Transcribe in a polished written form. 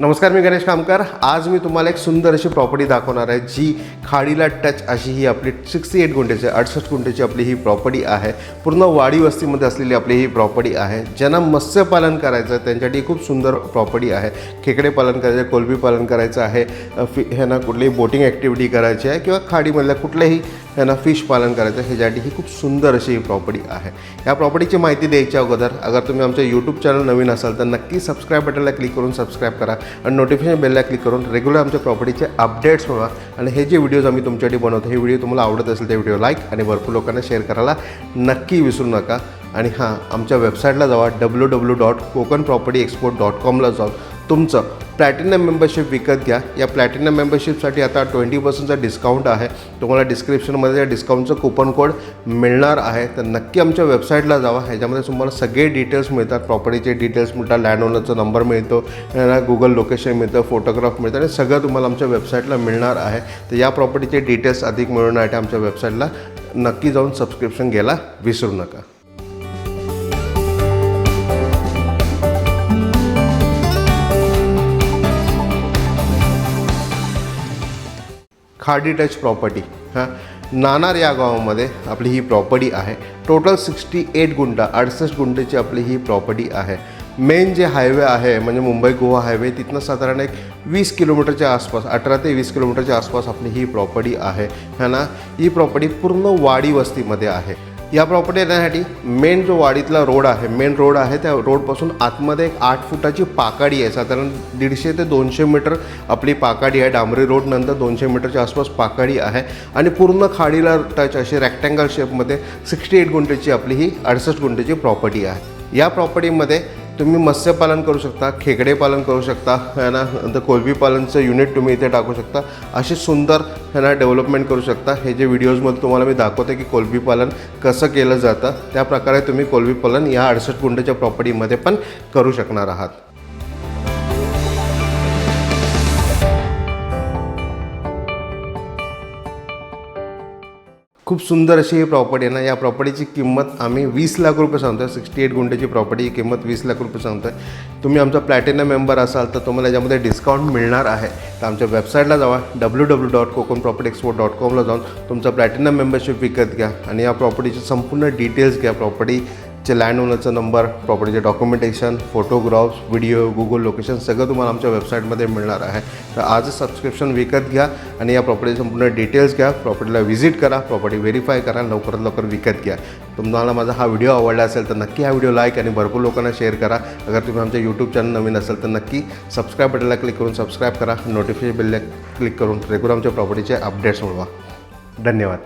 नमस्कार, मी गणेश कामकर। आज मी तुम्हाला एक सुंदर अशी प्रॉपर्टी दाखवणार आहे जी खाडीला टच अशी ही आपली 68 गुंठेची 68 गुंठेची आपली ही प्रॉपर्टी आहे। पूर्ण वाडी वस्तीमध्ये असलेली आपली ही प्रॉपर्टी आहे। ज्यांना मत्स्यपालन करायचं आहे त्यांच्यासाठी खूप सुंदर प्रॉपर्टी आहे। खेकडे पालन करायचं आहे, कोलंबी पालन करायचं आहे, ह्यांना कुठलीही बोटिंग ॲक्टिव्हिटी करायची आहे किंवा खाडीमधल्या कुठल्याही ह्यांना फिश पालन करायचं आहे, ह्याच्यासाठी ही खूप सुंदर अशी ही प्रॉपर्टी आहे। या प्रॉपर्टीची माहिती द्यायच्या अगोदर अगर तुम्ही आमच्या यूट्यूब चॅनल नवीन असाल तर नक्की सबस्क्राईब बटनला क्लिक करून सबस्क्राईब करा आणि नोटिफिकेशन बेलला क्लिक करून रेग्युलर आमच्या प्रॉपर्टीचे अपडेट्स मिळवा। आणि हे जे व्हिडिओज आम्ही तुमच्यासाठी बनवतो हे व्हिडिओ तुम्हाला आवडत असेल तर व्हिडिओ लाईक आणि भरपूर लोकांना शेअर करायला नक्की विसरू नका। आणि हां, आमच्या वेबसाईटला जावा www.kokanpropertyexport.com ला जाऊन तुमचं प्लॅटिनम मेंबरशिप विकत घ्या। या प्लॅटिनम मेंबरशिपसाठी आता 20% डिस्काउंट आहे। तुम्हाला डिस्क्रिप्शनमध्ये या डिस्काउंटचं कूपन कोड मिळणार आहे, तर नक्की आमच्या वेबसाईटला जावा। ह्याच्यामध्ये तुम्हाला सगळे डिटेल्स मिळतात, प्रॉपर्टीचे डिटेल्स मिळतात, लँड ओनरचा नंबर मिळतो, गुगल लोकेशन मिळतं, फोटोग्राफ मिळतं आणि सगळं तुम्हाला आमच्या वेबसाईटला मिळणार आहे। तर या प्रॉपर्टीचे डिटेल्स अधिक मिळवण्यासाठी आमच्या वेबसाईटला नक्की जाऊन सबस्क्रिप्शन घ्यायला विसरू नका। खाडी टच प्रॉपर्टी नानार या गावामध्ये आपली ही प्रॉपर्टी आहे। टोटल 68 गुंठा 68 गुंठेची आपली ही प्रॉपर्टी आहे। मेन जे हायवे आहे म्हणजे मुंबई गोवा हायवे तिथनं साधारण एक 20 किलोमीटरच्या आसपास 18 ते 20 किलोमीटरच्या आसपास आपली ही प्रॉपर्टी आहे। ही प्रॉपर्टी पूर्ण वाडी वस्तीमध्ये आहे। या प्रॉपर्टी येण्यासाठी मेन जो वाडीतला रोड आहे मेन रोड आहे त्या रोडपासून आतमध्ये एक 8 फुटाची पाकाडी आहे। साधारण 150 ते 200 मीटर आपली पाकाडी आहे। डांबरी रोड नंतर 200 मीटरच्या आसपास पाकाडी आहे आणि पूर्ण खाडीला टच अशी रेक्टँगल शेपमध्ये 68 गुंठेची आपली ही 68 गुंठेची प्रॉपर्टी आहे। या प्रॉपर्टीमध्ये तुम्ही मत्स्यपालन करू शकता, खेकडे पालन करू शकता, नंतर कोलंबी पालनचं युनिट तुम्ही इथे टाकू शकता। अशी सुंदर डेव्हलपमेंट करू शकता। हे जे व्हिडिओजमध्ये तुम्हाला मी दाखवते की कोलंबी पालन कसं केलं जातं त्या प्रकारे तुम्ही कोलंबी पालन या 68 गुंठेच्या प्रॉपर्टीमध्ये पण करू शकणार आहात। खूप सुंदर अशी ही प्रॉपर्टी आहे ना। या प्रॉपर्टीची किंमत आम्ही 20 लाख रुपये सांगतो आहे। 68 गुंठेची प्रॉपर्टी किंमत 20 लाख रुपये सांगतो आहे। तुम्ही आमचा प्लॅटिनम मेंबर असाल तर तुम्हाला याच्यामध्ये डिस्काउंट मिळणार आहे। तर आमच्या वेबसाईटला जावा www.kokanpropertyexport.com ला जाऊन तुमचा प्लॅटिनम मेंबरशिप विकत घ्या आणि या प्रॉपर्टीचे संपूर्ण डिटेल्स घ्या। प्रॉपर्टीचे लँड ओनरचा नंबर, प्रॉपर्टीचे documentation, photographs, video, Google location सगळं तुम्हाला आमच्या वेबसाईटमध्ये मिळणार आहे। तर आजच सबस्क्रिप्शन विकत घ्या आणि या प्रॉपर्टीचे संपूर्ण डिटेल्स घ्या। प्रॉपर्टीला व्हिजिट करा, प्रॉपर्टी व्हेरीफाय करा, लवकरात लवकर विकत घ्या। तुम्हाला माझा हा व्हिडिओ आवडला असेल तर नक्की हा व्हिडिओ लाईक आणि भरपूर लोकांना शेअर करा। अगर तुम्ही आमच्या यूट्यूब चॅनल नवीन असेल तर नक्की सबस्क्राईब बटनला क्लिक करून सबस्क्राईब करा, नोटिफिकेशन बेलला क्लिक करून रेग्युलर आमच्या प्रॉपर्टीचे अपडेट्स मिळवा। धन्यवाद।